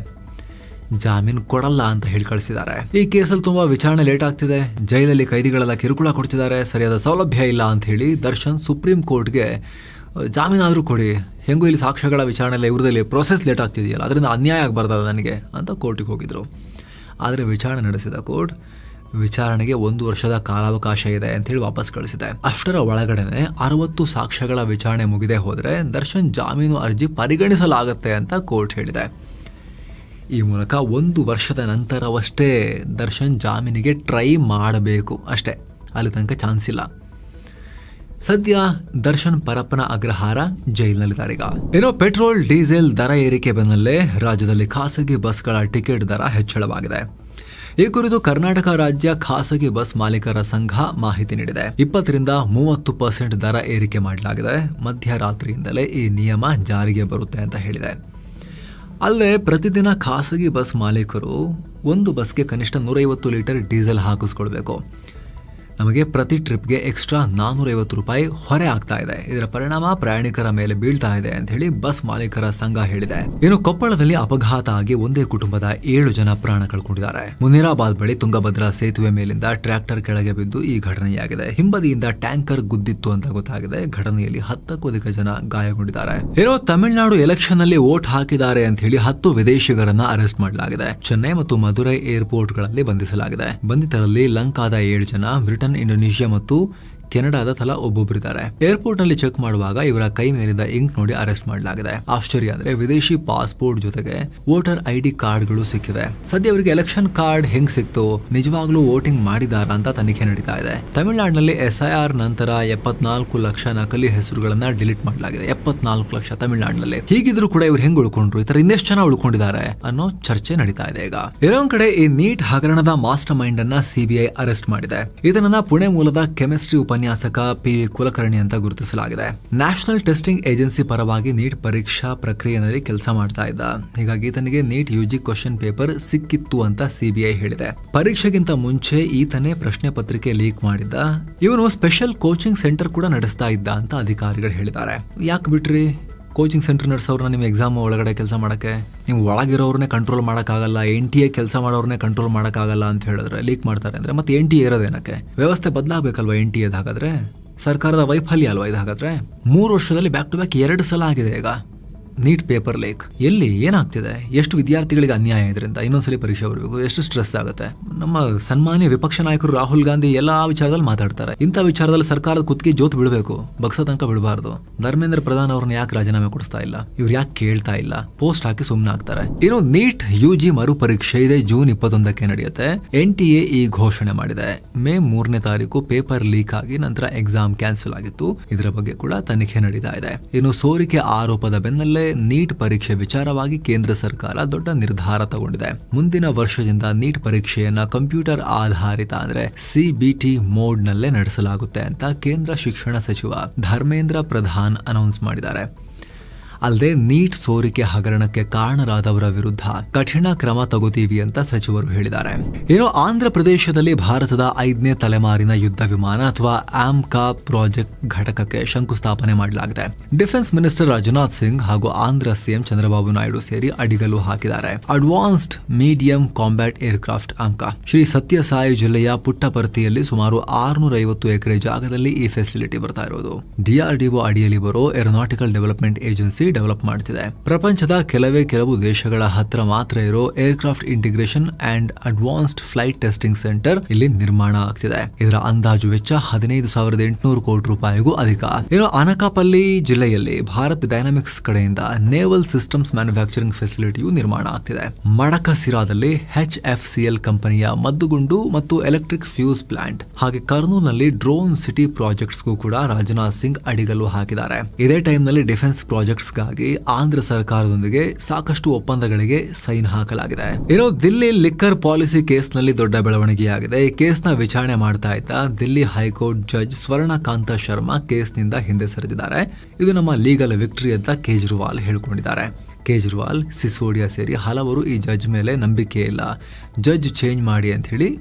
ಜಾಮೀನು ಕೊಡಲ್ಲ ಅಂತ ಹೇಳಿ ಕಳಿಸಿದ್ದಾರೆ. ಈ ಕೇಸಲ್ಲಿ ತುಂಬಾ ವಿಚಾರಣೆ ಲೇಟ್ ಆಗ್ತಿದೆ, ಜೈಲಲ್ಲಿ ಕೈದಿಗಳೆಲ್ಲ ಕಿರುಕುಳ ಕೊಡ್ತಿದ್ದಾರೆ, ಸರಿಯಾದ ಸೌಲಭ್ಯ ಇಲ್ಲ ಅಂತ ಹೇಳಿ ದರ್ಶನ್ ಸುಪ್ರೀಂ ಕೋರ್ಟ್ಗೆ ಜಾಮೀನಾದ್ರೂ ಕೊಡಿ, ಹೆಂಗೂ ಇಲ್ಲಿ ಸಾಕ್ಷ್ಯಗಳ ವಿಚಾರಣೆ ಎಲ್ಲ ಇವ್ರದಲ್ಲಿ ಪ್ರೊಸೆಸ್ ಲೇಟ್ ಆಗ್ತಿದೆಯಲ್ಲ, ಅದರಿಂದ ಅನ್ಯಾಯ ಆಗಬಾರ್ದಲ್ಲ ನನಗೆ ಅಂತ ಕೋರ್ಟಿಗೆ ಹೋಗಿದ್ರು. ಆದರೆ ವಿಚಾರಣೆ ನಡೆಸಿದ ಕೋರ್ಟ್ ವಿಚಾರಣೆಗೆ 1 ವರ್ಷದ ಕಾಲಾವಕಾಶ ಇದೆ ಅಂತ ಹೇಳಿ ವಾಪಸ್ ಕಳಿಸಿದೆ. ಅಷ್ಟರ ಒಳಗಡೆನೆ 60 ಸಾಕ್ಷ್ಯಗಳ ವಿಚಾರಣೆ ಮುಗಿದೇ ಹೋದ್ರೆ ದರ್ಶನ್ ಜಾಮೀನು ಅರ್ಜಿ ಪರಿಗಣಿಸಲಾಗುತ್ತೆ ಅಂತ ಕೋರ್ಟ್ ಹೇಳಿದೆ. ಈ ಮೂಲಕ 1 ವರ್ಷದ ನಂತರವಷ್ಟೇ ದರ್ಶನ್ ಜಾಮೀನಿಗೆ ಟ್ರೈ ಮಾಡಬೇಕು ಅಷ್ಟೇ, ಅಲ್ಲಿ ತನಕ ಚಾನ್ಸ್ ಇಲ್ಲ. ಸದ್ಯ ದರ್ಶನ್ ಪರಪ್ಪನ ಅಗ್ರಹಾರ ಜೈಲಿನಲ್ಲಿದ್ದಾರೀಗ. ಏನೋ ಪೆಟ್ರೋಲ್ ಡೀಸೆಲ್ ದರ ಏರಿಕೆ ಬೆನ್ನಲ್ಲೇ ರಾಜ್ಯದಲ್ಲಿ ಖಾಸಗಿ ಬಸ್ಗಳ ಟಿಕೆಟ್ ದರ ಹೆಚ್ಚಳವಾಗಿದೆ. ಈ ಕುರಿತು ಕರ್ನಾಟಕ ರಾಜ್ಯ ಖಾಸಗಿ ಬಸ್ ಮಾಲೀಕರ ಸಂಘ ಮಾಹಿತಿ ನೀಡಿದೆ. 20 ರಿಂದ 30% ದರ ಏರಿಕೆ ಮಾಡಲಾಗಿದೆ. ಮಧ್ಯರಾತ್ರಿಯಿಂದಲೇ ಈ ನಿಯಮ ಜಾರಿಗೆ ಬರುತ್ತೆ ಅಂತ ಹೇಳಿದೆ. ಅಲ್ಲದೆ ಪ್ರತಿದಿನ ಖಾಸಗಿ ಬಸ್ ಮಾಲೀಕರು ಒಂದು ಬಸ್ಗೆ ಕನಿಷ್ಠ 150 ಲೀಟರ್ ಡೀಸೆಲ್ ಹಾಕಿಸ್ಕೊಳ್ಬೇಕು. ನಮಗೆ ಪ್ರತಿ ಟ್ರಿಪ್ಗೆ ಎಕ್ಸ್ಟ್ರಾ 450 ರೂಪಾಯಿ ಹೊರೆ ಆಗ್ತಾ ಇದೆ. ಇದರ ಪರಿಣಾಮ ಪ್ರಯಾಣಿಕರ ಮೇಲೆ ಬೀಳ್ತಾ ಇದೆ ಅಂತ ಹೇಳಿ ಬಸ್ ಮಾಲೀಕರ ಸಂಘ ಹೇಳಿದೆ. ಇನ್ನು ಕೊಪ್ಪಳದಲ್ಲಿ ಅಪಘಾತ ಆಗಿ ಒಂದೇ ಕುಟುಂಬದ 7 ಜನ ಪ್ರಾಣ ಕಳ್ಕೊಂಡಿದ್ದಾರೆ. ಮುನಿರಾಬಾದ್ ಬಳಿ ತುಂಗಭದ್ರಾ ಸೇತುವೆ ಮೇಲಿಂದ ಟ್ರ್ಯಾಕ್ಟರ್ ಕೆಳಗೆ ಬಿದ್ದು ಈ ಘಟನೆಯಾಗಿದೆ. ಹಿಂಬದಿಯಿಂದ ಟ್ಯಾಂಕರ್ ಗುದ್ದಿತ್ತು ಅಂತ ಗೊತ್ತಾಗಿದೆ. ಘಟನೆಯಲ್ಲಿ 10ಕ್ಕೂ ಅಧಿಕ ಜನ ಗಾಯಗೊಂಡಿದ್ದಾರೆ. ಏನೋ ತಮಿಳುನಾಡು ಎಲೆಕ್ಷನ್ ನಲ್ಲಿ ವೋಟ್ ಹಾಕಿದ್ದಾರೆ ಅಂತ ಹೇಳಿ 10 ವಿದೇಶಿಗರನ್ನ ಅರೆಸ್ಟ್ ಮಾಡಲಾಗಿದೆ. ಚೆನ್ನೈ ಮತ್ತು ಮಧುರೈ ಏರ್ಪೋರ್ಟ್ ಗಳಲ್ಲಿ ಬಂಧಿಸಲಾಗಿದೆ. ಬಂಧಿತರಲ್ಲಿ ಲಂಕಾದ 7 ಜನ, ಬ್ರಿಟನ್, ಇಂಡೋನೇಷಿಯಾ ಮತ್ತು ಕೆನಡಾದ ತಲಾ ಒಬ್ಬೊಬ್ಬರಿದ್ದಾರೆ. ಏರ್ಪೋರ್ಟ್ ನಲ್ಲಿ ಚೆಕ್ ಮಾಡುವಾಗ ಇವರ ಕೈ ಮೇಲಿದ್ದ ಇಂಕ್ ನೋಡಿ ಅರೆಸ್ಟ್ ಮಾಡಲಾಗಿದೆ. ಆಶ್ಚರ್ಯ ಅಂದ್ರೆ ವಿದೇಶಿ ಪಾಸ್ಪೋರ್ಟ್ ಜೊತೆಗೆ ವೋಟರ್ ID ಕಾರ್ಡ್ಗಳು ಸಿಕ್ಕಿವೆ. ಸದ್ಯ ಇವರಿಗೆ ಎಲೆಕ್ಷನ್ ಕಾರ್ಡ್ ಹೆಂಗ್ ಸಿಕ್ತು, ನಿಜವಾಗ್ಲೂ ವೋಟಿಂಗ್ ಮಾಡಿದಾರ ಅಂತ ತನಿಖೆ ನಡೀತಾ ಇದೆ. ತಮಿಳುನಾಡಿನಲ್ಲಿ SIR ನಂತರ 74 ಲಕ್ಷ ನಕಲಿ ಹೆಸರುಗಳನ್ನ ಡಿಲೀಟ್ ಮಾಡಲಾಗಿದೆ. 74 ಲಕ್ಷ ತಮಿಳುನಾಡಿನಲ್ಲಿ. ಹೀಗಿದ್ರು ಕೂಡ ಇವ್ರು ಹೆಂಗ್ ಉಳ್ಕೊಂಡ್ರು, ಈ ತರ ಇನ್ನೆಷ್ಟು ಜನ ಉಳ್ಕೊಂಡಿದ್ದಾರೆ ಅನ್ನೋ ಚರ್ಚೆ ನಡೀತಾ ಇದೆ ಈಗ. ಇನ್ನೊಂದ್ ಕಡೆ ಈ ನೀಟ್ ಹಗರಣದ ಮಾಸ್ಟರ್ ಮೈಂಡ್ ಅನ್ನ CBI ಅರೆಸ್ಟ್ ಮಾಡಿದೆ. ಇದನ್ನ ಪುಣೆ ಮೂಲದ ಕೆಮಿಸ್ಟ್ರಿ ಉಪನ್ಯಾಸಕ PV ಕುಲಕರ್ಣಿ ಅಂತ ಗುರುತಿಸಲಾಗಿದೆ. ನ್ಯಾಷನಲ್ ಟೆಸ್ಟಿಂಗ್ ಏಜೆನ್ಸಿ ಪರವಾಗಿ ನೀಟ್ ಪರೀಕ್ಷಾ ಪ್ರಕ್ರಿಯೆಯಲ್ಲಿ ಕೆಲಸ ಮಾಡ್ತಾ ಇದ್ದ. ಹೀಗಾಗಿ ಈತನಿಗೆ ನೀಟ್ UG ಕ್ವಶನ್ ಪೇಪರ್ ಸಿಕ್ಕಿತ್ತು ಅಂತ CBI ಹೇಳಿದೆ. ಪರೀಕ್ಷೆಗಿಂತ ಮುಂಚೆ ಈತನೇ ಪ್ರಶ್ನೆ ಪತ್ರಿಕೆ ಲೀಕ್ ಮಾಡಿದ್ದ. ಇವನು ಸ್ಪೆಷಲ್ ಕೋಚಿಂಗ್ ಸೆಂಟರ್ ಕೂಡ ನಡೆಸ್ತಾ ಇದ್ದ ಅಂತ ಅಧಿಕಾರಿಗಳು ಹೇಳಿದ್ದಾರೆ. ಯಾಕೆ ಬಿಟ್ರಿ ಕೋಚಿಂಗ್ ಸೆಂಟರ್ ನಡೆಸೋರ್ನ ನಿಮ್ಮ ಎಕ್ಸಾಮ್ ಒಳಗಡೆ ಕೆಲಸ ಮಾಡಕ್ಕೆ? ನೀವು ಒಳಗಿರೋರ್ನೇ ಕಂಟ್ರೋಲ್ ಮಾಡೋಕ್ಕಾಗಲ್ಲ, NTA ಕೆಲಸ ಮಾಡೋರ್ನೇ ಕಂಟ್ರೋಲ್ ಮಾಡೋಕ್ಕಾಗಲ್ಲ ಅಂತ ಹೇಳಿದ್ರೆ ಲೀಕ್ ಮಾಡ್ತಾರೆ ಅಂದ್ರೆ ಮತ್ತೆ NTA ಇರೋದೇನಕ್ಕೆ? ವ್ಯವಸ್ಥೆ ಬದಲಾಗಬೇಕಲ್ವಾ NTA ಹಾಗಾದ್ರೆ? ಸರ್ಕಾರದ ವೈಫಲ್ಯ ಅಲ್ವಾ ಇದು ಹಾಗಾದ್ರೆ? 3 ವರ್ಷದಲ್ಲಿ ಬ್ಯಾಕ್ ಟು ಬ್ಯಾಕ್ 2 ಸಲ ಆಗಿದೆ ಈಗ ನೀಟ್ ಪೇಪರ್ ಲೀಕ್. ಎಲ್ಲಿ ಏನಾಗ್ತಿದೆ? ಎಷ್ಟು ವಿದ್ಯಾರ್ಥಿಗಳಿಗೆ ಅನ್ಯಾಯ ಇದರಿಂದ? ಇನ್ನೊಂದ್ಸಲಿ ಪರೀಕ್ಷೆ ಬರಬೇಕು, ಎಷ್ಟು ಸ್ಟ್ರೆಸ್ ಆಗುತ್ತೆ. ನಮ್ಮ ಸನ್ಮಾನ್ಯ ವಿಪಕ್ಷ ನಾಯಕರು ರಾಹುಲ್ ಗಾಂಧಿ ಎಲ್ಲಾ ವಿಚಾರದಲ್ಲಿ ಮಾತಾಡ್ತಾರೆ. ಇಂಥ ವಿಚಾರದಲ್ಲಿ ಸರ್ಕಾರದ ಕುತ್ತಿಗೆ ಜೋತ್ ಬಿಡಬೇಕು, ಬಗ್ಸೋ ತನಕ ಬಿಡಬಾರ್ದು. ಧರ್ಮೇಂದ್ರ ಪ್ರಧಾನ್ ಅವ್ರನ್ನ ಯಾಕೆ ರಾಜೀನಾಮೆ ಕೊಡಿಸ್ತಾ ಇಲ್ಲ? ಇವ್ರು ಯಾಕೆ ಕೇಳ್ತಾ ಇಲ್ಲ? ಪೋಸ್ಟ್ ಹಾಕಿ ಸುಮ್ಮನೆ ಆಗ್ತಾರೆ. ಇನ್ನು ನೀಟ್ UG ಮರು ಪರೀಕ್ಷೆ ಇದೆ ಜೂನ್ 21ಕ್ಕೆ ನಡೆಯುತ್ತೆ. NTA ಈ ಘೋಷಣೆ ಮಾಡಿದೆ. ಮೇ 3ನೇ ತಾರೀಕು ಪೇಪರ್ ಲೀಕ್ ಆಗಿ ನಂತರ ಎಕ್ಸಾಮ್ ಕ್ಯಾನ್ಸಲ್ ಆಗಿತ್ತು. ಇದರ ಬಗ್ಗೆ ಕೂಡ ತನಿಖೆ ನಡೀತಾ ಇದೆ. ಇನ್ನು ಸೋರಿಕೆ ಆರೋಪದ ಬೆನ್ನಲ್ಲೇ ನೀಟ್ ಪರೀಕ್ಷೆ ವಿಚಾರವಾಗಿ ಕೇಂದ್ರ ಸರ್ಕಾರ ದೊಡ್ಡ ನಿರ್ಧಾರ ತಗೊಂಡಿದೆ. ಮುಂದಿನ ವರ್ಷದಿಂದ ನೀಟ್ ಪರೀಕ್ಷೆಯನ್ನ ಕಂಪ್ಯೂಟರ್ ಆಧಾರಿತ ಅಂದ್ರೆ CBT ಮೋಡ್ ನಲ್ಲೇ ನಡೆಸಲಾಗುತ್ತೆ ಅಂತ ಕೇಂದ್ರ ಶಿಕ್ಷಣ ಸಚಿವ ಧರ್ಮೇಂದ್ರ ಪ್ರಧಾನ್ ಅನೌನ್ಸ್ ಮಾಡಿದ್ದಾರೆ. ಅಲ್ಲದೆ ನೀಟ್ ಸೋರಿಕೆ ಹಗರಣಕ್ಕೆ ಕಾರಣರಾದವರ ವಿರುದ್ಧ ಕಠಿಣ ಕ್ರಮ ತಗೋತೀವಿ ಅಂತ ಸಚಿವರು ಹೇಳಿದ್ದಾರೆ. ಏನೋ ಆಂಧ್ರ ಪ್ರದೇಶದಲ್ಲಿ ಭಾರತದ 5ನೇ ತಲೆಮಾರಿನ ಯುದ್ಧ ವಿಮಾನ ಅಥವಾ AMCA ಪ್ರಾಜೆಕ್ಟ್ ಘಟಕಕ್ಕೆ ಶಂಕುಸ್ಥಾಪನೆ ಮಾಡಲಾಗಿದೆ. ಡಿಫೆನ್ಸ್ ಮಿನಿಸ್ಟರ್ ರಾಜನಾಥ್ ಸಿಂಗ್ ಹಾಗೂ ಆಂಧ್ರ CM ಚಂದ್ರಬಾಬು ನಾಯ್ಡು ಸೇರಿ ಅಡಿಗಲ್ಲು ಹಾಕಿದ್ದಾರೆ. Advanced medium combat aircraft AMCA Shri Sathya Sai ಜಿಲ್ಲೆಯ ಪುಟ್ಟಪರ್ತಿಯಲ್ಲಿ ಸುಮಾರು 650 ಎಕರೆ ಜಾಗದಲ್ಲಿ ಈ ಫೆಸಿಲಿಟಿ ಬರ್ತಾ ಇರೋದು. DRDO ಅಡಿಯಲ್ಲಿ ಬರೋ ಏರೋನಾಟಿಕಲ್ ಡೆವಲಪ್ಮೆಂಟ್ ಏಜೆನ್ಸಿ ಡೆವಲಪ್ ಮಾಡ್ತಿದೆ. ಪ್ರಪಂಚದ ಕೆಲವು ದೇಶಗಳ ಹತ್ರ ಮಾತ್ರ ಇರೋ aircraft integration and advanced flight testing centre ಇಲ್ಲಿ ನಿರ್ಮಾಣ ಆಗ್ತಿದೆ. ಇದರ ಅಂದಾಜು ವೆಚ್ಚ 15,800 ಕೋಟಿ ರೂಪಾಯಿಗೂ ಅಧಿಕ. ಇನ್ನು ಅನಕಾಪಲ್ಲಿ ಜಿಲ್ಲೆಯಲ್ಲಿ ಭಾರತ್ ಡೈನಾಮಿಕ್ಸ್ ಕಡೆಯಿಂದ ನೇವಲ್ ಸಿಸ್ಟಮ್ಸ್ ಮ್ಯಾನುಫ್ಯಾಕ್ಚರಿಂಗ್ ಫೆಸಿಲಿಟಿಯು ನಿರ್ಮಾಣ ಆಗ್ತಿದೆ. ಮಡಕಸಿರಾದಲ್ಲಿ HFCL ಕಂಪನಿಯ ಮದ್ದುಗುಂಡು ಮತ್ತು ಎಲೆಕ್ಟ್ರಿಕ್ ಫ್ಯೂಸ್ ಪ್ಲಾಂಟ್, ಹಾಗೆ ಕರ್ನೂಲ್ನಲ್ಲಿ ಡ್ರೋನ್ ಸಿಟಿ ಪ್ರಾಜೆಕ್ಟ್ಸ್ಗೂ ಕೂಡ ರಾಜನಾಥ್ ಸಿಂಗ್ ಅಡಿಗಲ್ಲು ಹಾಕಿದ್ದಾರೆ. ಇದೇ ಟೈಮ್ ನಲ್ಲಿ ಡಿಫೆನ್ಸ್ ಪ್ರಾಜೆಕ್ಟ್ಸ್ ಆಂಧ್ರ ಸರ್ಕಾರದೊಂದಿಗೆ ಸಾಕಷ್ಟು ಒಪ್ಪಂದಗಳಿಗೆ ಸೈನ್ ಹಾಕಲಾಗಿದೆ. ಇನ್ನು ದಿಲ್ಲಿ ಲಿಕ್ಕರ್ ಪಾಲಿಸಿ ಕೇಸ್ನಲ್ಲಿ ದೊಡ್ಡ ಬೆಳವಣಿಗೆಯಾಗಿದೆ. ಈ ಕೇಸ್ನ ವಿಚಾರಣೆ ಮಾಡ್ತಾ ಇದ್ದ ದಿಲ್ಲಿ ಹೈಕೋರ್ಟ್ ಜಡ್ಜ್ ಸ್ವರ್ಣಕಾಂತ ಶರ್ಮಾ ಕೇಸ್ನಿಂದ ಹಿಂದೆ ಸರಿದಿದ್ದಾರೆ. ಇದು ನಮ್ಮ ಲೀಗಲ್ ವಿಕ್ಟರಿ ಅಂತ ಕೇಜ್ರಿವಾಲ್ ಹೇಳ್ಕೊಂಡಿದ್ದಾರೆ. ಕೇಜ್ರಿವಾಲ್, ಸಿಸೋಡಿಯಾ ಸೇರಿ ಹಲವರು ಈ ಜಡ್ಜ್ ಮೇಲೆ ನಂಬಿಕೆ ಇಲ್ಲ, ಜಡ್ಜ್ ಚೇಂಜ್ ಮಾಡಿ ಅಂತ ಹೇಳಿ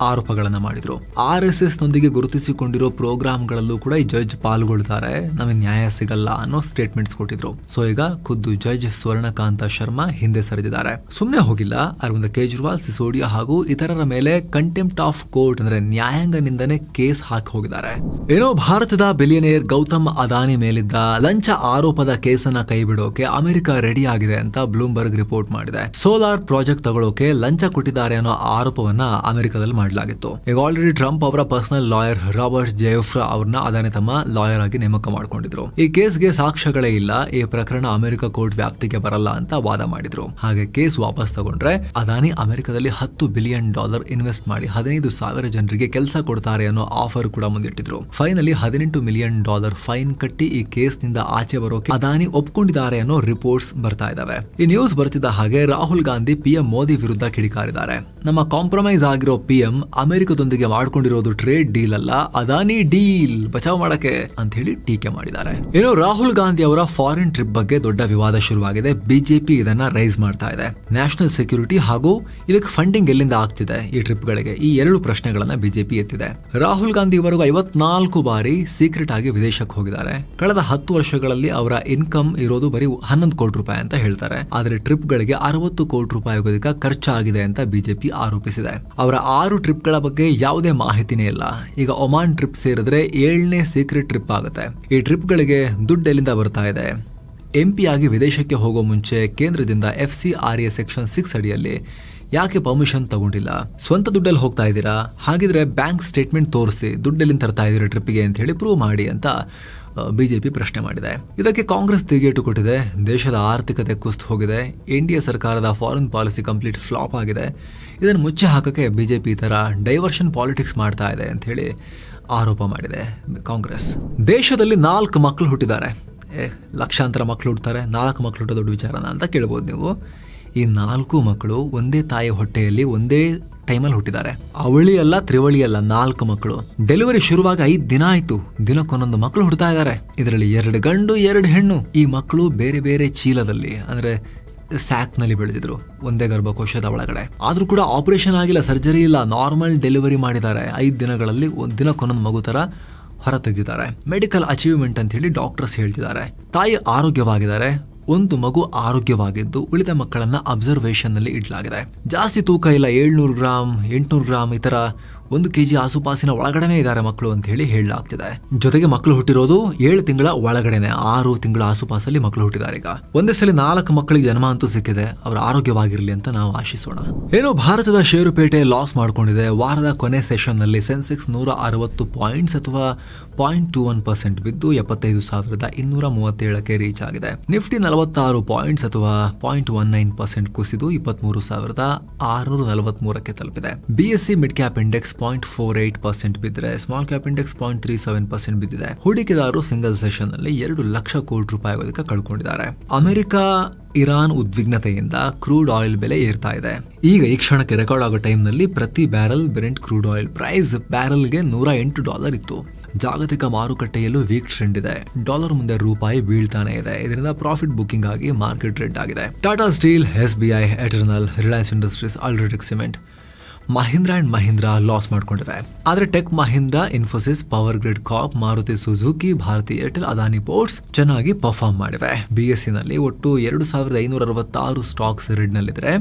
ಆರೋಪಗಳನ್ನ ಮಾಡಿದ್ರು. RSS ನೊಂದಿಗೆ ಗುರುತಿಸಿಕೊಂಡಿರೋ ಪ್ರೋಗ್ರಾಮ್ಗಳಲ್ಲೂ ಕೂಡ ಈ ಜಡ್ಜ್ ಪಾಲ್ಗೊಳ್ತಾರೆ, ನಮಗೆ ನ್ಯಾಯ ಸಿಗಲ್ಲ ಅನ್ನೋ ಸ್ಟೇಟ್ಮೆಂಟ್ಸ್ ಕೊಟ್ಟಿದ್ರು. ಸೊ ಈಗ ಖುದ್ದು ಜಡ್ಜ್ ಸ್ವರ್ಣಕಾಂತ ಶರ್ಮಾ ಹಿಂದೆ ಸರಿದಿದ್ದಾರೆ. ಸುಮ್ಮನೆ ಹೋಗಿಲ್ಲ, ಅರವಿಂದ್ ಕೇಜ್ರಿವಾಲ್, ಸಿಸೋಡಿಯಾ ಹಾಗೂ ಇತರರ ಮೇಲೆ ಕಂಟೆಂಪ್ಟ್ ಆಫ್ ಕೋರ್ಟ್ ಅಂದ್ರೆ ನ್ಯಾಯಾಂಗ ನಿಂದನೆ ಕೇಸ್ ಹಾಕಿ ಹೋಗಿದ್ದಾರೆ. ಏನೋ ಭಾರತದ ಬಿಲಿಯನೇರ್ ಗೌತಮ್ ಅದಾನಿ ಮೇಲಿದ್ದ ಲಂಚ ಆರೋಪದ ಕೇಸನ್ನ ಕೈಬಿಡೋಕೆ ಅಮೆರಿಕ ರೆಡಿ ಆಗಿದೆ ಅಂತ ಬ್ಲೂಮ್ಬರ್ಗ್ ರಿಪೋರ್ಟ್ ಮಾಡಿದೆ. ಸೋಲಾರ್ ಪ್ರಾಜೆಕ್ಟ್ ತಗೊಳ್ಳೋಕೆ ಲಂಚ ಕೊಟ್ಟಿದ್ದಾರೆ ಅನ್ನೋ ಆರೋಪವನ್ನ ಅಮೆರಿಕದಲ್ಲಿ ಮಾಡಲಾಗಿತ್ತು. ಈಗ ಆಲ್ರೆಡಿ ಟ್ರಂಪ್ ಅವರ ಪರ್ಸನಲ್ ಲಾಯರ್ ರಾಬರ್ಟ್ ಜೆಫ್ರಾ ಅವ್ರನ್ನ ಅದಾನಿ ತಮ್ಮ ಲಾಯರ್ ಆಗಿ ನೇಮಕ ಮಾಡಿಕೊಂಡಿದ್ರು. ಈ ಕೇಸ್ಗೆ ಸಾಕ್ಷ್ಯಗಳೇ ಇಲ್ಲ, ಈ ಪ್ರಕರಣ ಅಮೆರಿಕ ಕೋರ್ಟ್ ವ್ಯಾಪ್ತಿಗೆ ಬರಲ್ಲ ಅಂತ ವಾದ ಮಾಡಿದ್ರು. ಹಾಗೆ ಕೇಸ್ ವಾಪಸ್ ತಗೊಂಡ್ರೆ ಅದಾನಿ ಅಮೆರಿಕದಲ್ಲಿ $10 ಬಿಲಿಯನ್ ಇನ್ವೆಸ್ಟ್ ಮಾಡಿ 15,000 ಜನರಿಗೆ ಕೆಲಸ ಕೊಡ್ತಾರೆ ಅನ್ನೋ ಆಫರ್ ಕೂಡ ಮುಂದಿಟ್ಟಿದ್ರು. ಫೈನಲಿ $18 ಮಿಲಿಯನ್ ಫೈನ್ ಕಟ್ಟಿ ಈ ಕೇಸ್ ನಿಂದ ಆಚೆ ಬರೋಕೆ ಅದಾನಿ ಒಪ್ಕೊಂಡಿದ್ದಾರೆ ಅನ್ನೋ ರಿಪೋರ್ಟ್ಸ್ ಬರ್ತಾ ಇದಾವೆ. ಈ ನ್ಯೂಸ್ ಬರ್ತಿದ್ದ ಹಾಗೆ ರಾಹುಲ್ ಗಾಂಧಿ PM ಮೋದಿ ವಿರುದ್ಧ ಕಿಡಿಕಾರಿದ್ದಾರೆ. ನಮ್ಮ ಕಾಂಪ್ರಮೈಸ್ ಆಗಿರೋ PM ಸಿಎಂ ಅಮೆರಿಕದೊಂದಿಗೆ ಮಾಡ್ಕೊಂಡಿರೋದು ಟ್ರೇಡ್ ಡೀಲ್ ಅಲ್ಲ, ಅದಾನಿ ಡೀಲ್ ಬಚಾವ್ ಮಾಡಕ್ಕೆ ಅಂತ ಹೇಳಿ ಟೀಕೆ ಮಾಡಿದ್ದಾರೆ. ಇನ್ನು ರಾಹುಲ್ ಗಾಂಧಿ ಅವರ ಫಾರಿನ್ ಟ್ರಿಪ್ ಬಗ್ಗೆ ದೊಡ್ಡ ವಿವಾದ ಶುರುವಾಗಿದೆ. ಬಿಜೆಪಿ ಇದನ್ನ ರೈಸ್ ಮಾಡ್ತಾ ಇದೆ. ನ್ಯಾಷನಲ್ ಸೆಕ್ಯೂರಿಟಿ ಹಾಗೂ ಇದಕ್ಕೆ ಫಂಡಿಂಗ್ ಎಲ್ಲಿಂದ ಆಗ್ತಿದೆ ಈ ಟ್ರಿಪ್ಗಳಿಗೆ, ಈ ಎರಡು ಪ್ರಶ್ನೆಗಳನ್ನ ಬಿಜೆಪಿ ಎತ್ತಿದೆ. ರಾಹುಲ್ ಗಾಂಧಿ ಇವರೆಗೂ 54 ಬಾರಿ ಸೀಕ್ರೆಟ್ ಆಗಿ ವಿದೇಶಕ್ಕೆ ಹೋಗಿದ್ದಾರೆ. ಕಳೆದ 10 ವರ್ಷಗಳಲ್ಲಿ ಅವರ ಇನ್ಕಮ್ ಇರೋದು ಬರೀ 11 ಕೋಟಿ ರೂಪಾಯಿ ಅಂತ ಹೇಳ್ತಾರೆ. ಆದರೆ ಟ್ರಿಪ್ ಗಳಿಗೆ 60 ಕೋಟಿ ರೂಪಾಯಿ ಖರ್ಚಾಗಿದೆ ಅಂತ ಬಿಜೆಪಿ ಆರೋಪಿಸಿದೆ. ಅವರ 6 ಟ್ರಿಪ್ಗಳ ಬಗ್ಗೆ ಯಾವುದೇ ಮಾಹಿತಿನೇ ಇಲ್ಲ. ಈಗ ಒಮಾನ್ ಟ್ರಿಪ್ ಸೇರಿದ್ರೆ 7ನೇ ಸೀಕ್ರೆಟ್ ಟ್ರಿಪ್ ಆಗುತ್ತೆ. ಈ ಟ್ರಿಪ್ಗಳಿಗೆ ದುಡ್ಡು ಎಲ್ಲಿಂದ ಬರ್ತಾ ಇದೆ? ಎಂಪಿ ಆಗಿ ವಿದೇಶಕ್ಕೆ ಹೋಗೋ ಮುಂಚೆ ಕೇಂದ್ರದಿಂದ FCRA ಸೆಕ್ಷನ್ 6 ಅಡಿಯಲ್ಲಿ ಯಾಕೆ ಪರ್ಮಿಷನ್ ತಗೊಂಡಿಲ್ಲ? ಸ್ವಂತ ದುಡ್ಡಲ್ಲಿ ಹೋಗ್ತಾ ಇದ್ದೀರಾ? ಹಾಗಿದ್ರೆ ಬ್ಯಾಂಕ್ ಸ್ಟೇಟ್ಮೆಂಟ್ ತೋರಿಸಿ ದುಡ್ಡೆಲ್ಲಿಂದ ತರ್ತಾ ಇದ್ದೀರಾ ಟ್ರಿಪ್ಗೆ ಅಂತ ಹೇಳಿ ಪ್ರೂವ್ ಮಾಡಿ ಅಂತ ಬಿಜೆಪಿ ಪ್ರಶ್ನೆ ಮಾಡಿದೆ. ಇದಕ್ಕೆ ಕಾಂಗ್ರೆಸ್ ತಿರುಗೇಟು ಕೊಟ್ಟಿದೆ. ದೇಶದ ಆರ್ಥಿಕತೆ ಕುಸಿದು ಹೋಗಿದೆ. NDA ಸರ್ಕಾರದ ಫಾರಿನ್ ಪಾಲಿಸಿ ಕಂಪ್ಲೀಟ್ ಫ್ಲಾಪ್ ಆಗಿದೆ. ಇದನ್ನು ಮುಚ್ಚಿ ಹಾಕಕ್ಕೆ ಬಿಜೆಪಿ ಈ ತರ ಡೈವರ್ಷನ್ ಪಾಲಿಟಿಕ್ಸ್ ಮಾಡ್ತಾ ಇದೆ ಅಂತ ಹೇಳಿ ಆರೋಪ ಮಾಡಿದೆ ಕಾಂಗ್ರೆಸ್. ದೇಶದಲ್ಲಿ 4 ಮಕ್ಕಳು ಹುಟ್ಟಿದ್ದಾರೆ. ಲಕ್ಷಾಂತರ ಮಕ್ಕಳು ಹುಡ್ತಾರೆ, 4 ಮಕ್ಕಳು ಹುಟ್ಟೋ ದೊಡ್ಡ ವಿಚಾರನ ಅಂತ ಕೇಳ್ಬೋದು ನೀವು. ಈ 4 ಮಕ್ಕಳು ಒಂದೇ ತಾಯಿ ಹೊಟ್ಟೆಯಲ್ಲಿ ಒಂದೇ ಟೈಮಲ್ಲಿ ಹುಟ್ಟಿದ್ದಾರೆ. ಅವಳಿ ಅಲ್ಲ, ತ್ರಿವಳಿ ಅಲ್ಲ, 4 ಮಕ್ಕಳು. ಡೆಲಿವರಿ ಶುರುವಾಗಿ 5 ದಿನ ಆಯ್ತು. ದಿನಕ್ಕೊಂದೊಂದು ಮಕ್ಕಳು ಹುಡ್ತಾ ಇದ್ದಾರೆ. ಇದರಲ್ಲಿ 2 ಗಂಡು 2 ಹೆಣ್ಣು. ಈ ಮಕ್ಕಳು ಬೇರೆ ಬೇರೆ ಚೀಲದಲ್ಲಿ ಅಂದ್ರೆ ಸ್ಯಾಕ್ ನಲ್ಲಿ ಬೆಳೆದಿದ್ರು, ಒಂದೇ ಗರ್ಭಕೋಶದ ಒಳಗಡೆ. ಆದ್ರೂ ಕೂಡ ಆಪರೇಷನ್ ಆಗಿಲ್ಲ, ಸರ್ಜರಿ ಇಲ್ಲ, ನಾರ್ಮಲ್ ಡೆಲಿವರಿ ಮಾಡಿದ್ದಾರೆ. 5 ದಿನಗಳಲ್ಲಿ ದಿನಕ್ಕೊಂದೊಂದು ಮಗು ತರ ಹೊರ ತೆಗೆದಿದ್ದಾರೆ. ಮೆಡಿಕಲ್ ಅಚೀವ್ಮೆಂಟ್ ಅಂತ ಹೇಳಿ ಡಾಕ್ಟರ್ಸ್ ಹೇಳ್ತಿದ್ದಾರೆ. ತಾಯಿ ಆರೋಗ್ಯವಾಗಿದ್ದಾರೆ. ಒಂದು ಮಗು ಆರೋಗ್ಯವಾಗಿದ್ದು ಉಳಿದ ಮಕ್ಕಳನ್ನ ಅಬ್ಸರ್ವೇಷನ್ ನಲ್ಲಿ ಇಡಲಾಗಿದೆ. ಜಾಸ್ತಿ ತೂಕ ಇಲ್ಲ, 700 ಗ್ರಾಮ್ 800 ಗ್ರಾಮ್ ಈ ತರ 1 kg ಆಸುಪಾಸಿನ ಒಳಗಡೆನೆ ಇದ್ದಾರೆ ಮಕ್ಕಳು ಅಂತ ಹೇಳಿ ಹೇಳಲಾಗ್ತಿದೆ. ಜೊತೆಗೆ ಮಕ್ಕಳು ಹುಟ್ಟಿರೋದು 7 ತಿಂಗಳ ಒಳಗಡೆನೆ, 6 ತಿಂಗಳ ಆಸುಪಾಸಲ್ಲಿ ಮಕ್ಕಳು ಹುಟ್ಟಿದ್ದಾರೆ. ಈಗ ಒಂದೇ ಸಲ 4 ಮಕ್ಕಳಿಗೆ ಜನ್ಮ ಅಂತೂ ಸಿಕ್ಕಿದೆ. ಅವರು ಆರೋಗ್ಯವಾಗಿರ್ಲಿ ಅಂತ ನಾವು ಆಶಿಸೋಣ. ಏನು ಭಾರತದ ಷೇರುಪೇಟೆ ಲಾಸ್ ಮಾಡ್ಕೊಂಡಿದೆ. ವಾರದ ಕೊನೆ ಸೆಷನ್ ನಲ್ಲಿ ಸೆನ್ಸೆಕ್ಸ್ 160 ಪಾಯಿಂಟ್ಸ್ ಅಥವಾ 0.21% ಬಿದ್ದು 75,237ಕ್ಕೆ ರೀಚ್ ಆಗಿದೆ. ನಿಫ್ಟಿ 46 ಪಾಯಿಂಟ್ಸ್ ಅಥವಾ 0.19% ಕುಸಿದು 23,643ಕ್ಕೆ ತಲುಪಿದೆ. BSE ಮಿಡ್ ಕ್ಯಾಪ್ ಇಂಡೆಕ್ಸ್ 0.48% ಬಿದ್ದರೆ ಸ್ಮಾಲ್ ಕ್ಯಾಪ್ ಇಂಡೆಕ್ಸ್ 0.37% ಬಿದ್ದಿದೆ. ಹೂಡಿಕೆದಾರರು ಸಿಂಗಲ್ ಸೆಷನ್ ನಲ್ಲಿ 2 ಲಕ್ಷ ಕೋಟಿ ರೂಪಾಯಿ ಕಳ್ಕೊಂಡಿದ್ದಾರೆ. ಅಮೆರಿಕ ಇರಾನ್ ಉದ್ವಿಗ್ನತೆಯಿಂದ ಕ್ರೂಡ್ ಆಯಿಲ್ ಬೆಲೆ ಏರ್ತಾ ಇದೆ. ಈಗ ಈ ಕ್ಷಣಕ್ಕೆ ರೆಕಾರ್ಡ್ ಆಗೋ ಟೈಮ್ ನಲ್ಲಿ ಪ್ರತಿ barrel Brent crude oil price ಬ್ಯಾರಲ್ಗೆ $108 ಇತ್ತು. ಜಾಗತಿಕ ಮಾರುಕಟ್ಟೆಯಲ್ಲೂ ವೀಕ್ ಟ್ರೆಂಡ್ ಇದೆ. ಡಾಲರ್ ಮುಂದೆ ರೂಪಾಯಿ ಬೀಳ್ತಾನೆ ಇದೆ. ಇದರಿಂದ ಪ್ರಾಫಿಟ್ ಬುಕಿಂಗ್ ಆಗಿ ಮಾರ್ಕೆಟ್ ರೆಡ್ ಆಗಿದೆ. Tata Steel, SBI, Eternal, Reliance Industries, UltraTech Cement, Mahindra and Mahindra loss ಮಾಡ್ಕೊಂಡಿವೆ. ಆದರೆ Tech Mahindra, Infosys, Power Grid Corp, Maruti Suzuki, Bharti Airtel, Adani Ports ಚೆನ್ನಾಗಿ ಪರ್ಫಾರ್ಮ್ ಮಾಡಿವೆ. BSE ನಲ್ಲಿ ಒಟ್ಟು 2566 ಸ್ಟಾಕ್ಸ್ ರೆಡ್ ನಲ್ಲಿದ್ರೆ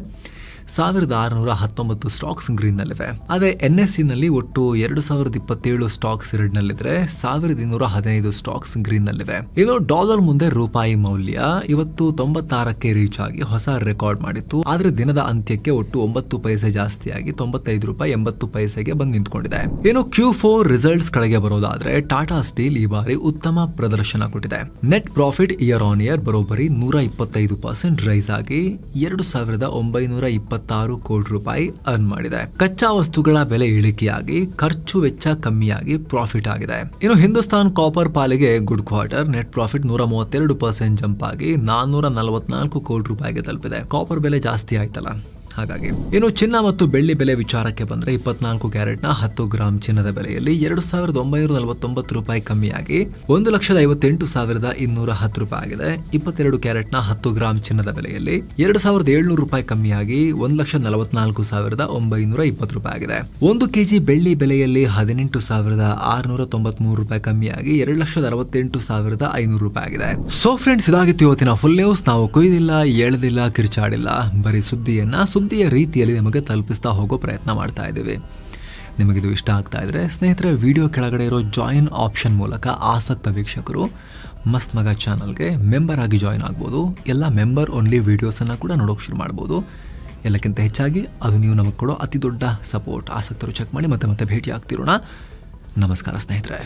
1619 ಸ್ಟಾಕ್ಸ್ ಗ್ರೀನ್ ನಲ್ಲಿವೆ. ಅದೇ NSE ನಲ್ಲಿ ಒಟ್ಟು 2027 ಸ್ಟಾಕ್ಸ್ ರೆಡ್ ನಲ್ಲಿದ್ರೆ 1215 ಸ್ಟಾಕ್ಸ್ ಗ್ರೀನ್ ನಲ್ಲಿವೆ. ಇನ್ನು ಡಾಲರ್ ಮುಂದೆ ರೂಪಾಯಿ ಮೌಲ್ಯ ಇವತ್ತು 96ಕ್ಕೆ ರೀಚ್ ಆಗಿ ಹೊಸ ರೆಕಾರ್ಡ್ ಮಾಡಿತ್ತು. ಆದ್ರೆ ದಿನದ ಅಂತ್ಯಕ್ಕೆ ಒಟ್ಟು 9 ಪೈಸೆ ಜಾಸ್ತಿಯಾಗಿ $95.80 ಬಂದು ನಿಂತ್ಕೊಂಡಿದೆ. ಇನ್ನು Q4 ರಿಸಲ್ಟ್ಸ್ ಕಡೆಗೆ ಬರೋದಾದ್ರೆ ಟಾಟಾ ಸ್ಟೀಲ್ ಈ ಬಾರಿ ಉತ್ತಮ ಪ್ರದರ್ಶನ ಕೊಟ್ಟಿದೆ. Net profit year on year ಬರೋಬ್ಬರಿ 125% ರೈಸ್ ಆಗಿ 2926 ಕೋಟಿ ರೂಪಾಯಿ ಅರ್ನ್ ಮಾಡಿದೆ. ಕಚ್ಚಾ ವಸ್ತುಗಳ ಬೆಲೆ ಇಳಿಕೆಯಾಗಿ ಖರ್ಚು ವೆಚ್ಚ ಕಮ್ಮಿಯಾಗಿ ಪ್ರಾಫಿಟ್ ಆಗಿದೆ. ಇನ್ನು ಹಿಂದೂಸ್ತಾನ್ ಕಾಪರ್ ಪಾಲಿಗೆ good quarter. Net profit 132% jump ಆಗಿ 444 ಕೋಟಿ ರೂಪಾಯಿಗೆ ತಲುಪಿದೆ. ಕಾಪರ್ ಬೆಲೆ ಜಾಸ್ತಿ ಆಯ್ತಲ್ಲ ಹಾಗಾಗಿ. ಇನ್ನು ಚಿನ್ನ ಮತ್ತು ಬೆಳ್ಳಿ ಬೆಲೆ ವಿಚಾರಕ್ಕೆ ಬಂದ್ರೆ 24 ಕ್ಯಾರೆಟ್ನ 10 ಗ್ರಾಮ್ ಚಿನ್ನದ ಬೆಲೆಯಲ್ಲಿ 2949 ರೂಪಾಯಿ ಕಮ್ಮಿಯಾಗಿ 1,58,210 ರೂಪಾಯಿ ಆಗಿದೆ. 22 ಕ್ಯಾರೆಟ್ನ 10 ಗ್ರಾಮ್ ಚಿನ್ನದ ಬೆಲೆಯಲ್ಲಿ 2,700 ರೂಪಾಯಿ ಕಮ್ಮಿಯಾಗಿ 1,44,920 ರೂಪಾಯಿ ಆಗಿದೆ. 1 kg ಬೆಳ್ಳಿ ಬೆಲೆಯಲ್ಲಿ 18,693 ರೂಪಾಯಿ ಕಮ್ಮಿಯಾಗಿ 2,68,500 ರೂಪಾಯಿ ಆಗಿದೆ. ಸೊ ಫ್ರೆಂಡ್ಸ್, ಇದಾಗಿತ್ತು ಇವತ್ತಿನ ಫುಲ್ ನ್ಯೂಸ್. ನಾವು ಕೊಯ್ದಿಲ್ಲ, ಎಳೆದಿಲ್ಲ, ಕಿರ್ಚಾಡಿಲ್ಲ, ಬರೀ ಸುದ್ದಿಯ ರೀತಿಯಲ್ಲಿ ನಿಮಗೆ ತಲುಪಿಸ್ತಾ ಹೋಗೋ ಪ್ರಯತ್ನ ಮಾಡ್ತಾ ಇದ್ದೀವಿ. ನಿಮಗಿದು ಇಷ್ಟ ಆಗ್ತಾ ಇದ್ರೆ ಸ್ನೇಹಿತರೆ, ವಿಡಿಯೋ ಕೆಳಗಡೆ ಇರೋ ಜಾಯಿನ್ ಆಪ್ಷನ್ ಮೂಲಕ ಆಸಕ್ತ ವೀಕ್ಷಕರು ಮಸ್ತ್ ಮಗ ಚಾನಲ್ಗೆ ಮೆಂಬರ್ ಆಗಿ ಜಾಯಿನ್ ಆಗ್ಬೋದು. ಎಲ್ಲ ಮೆಂಬರ್ ಓನ್ಲಿ ವಿಡಿಯೋಸನ್ನು ಕೂಡ ನೋಡೋಕೆ ಶುರು ಮಾಡ್ಬೋದು. ಎಲ್ಲಕ್ಕಿಂತ ಹೆಚ್ಚಾಗಿ ಅದು ನೀವು ನಮಗೆ ಕೊಡೋ ಅತಿ ದೊಡ್ಡ ಸಪೋರ್ಟ್. ಆಸಕ್ತರು ಚೆಕ್ ಮಾಡಿ ಮತ್ತೆ ಭೇಟಿ ಆಗ್ತಿರೋಣ. ನಮಸ್ಕಾರ ಸ್ನೇಹಿತರೆ.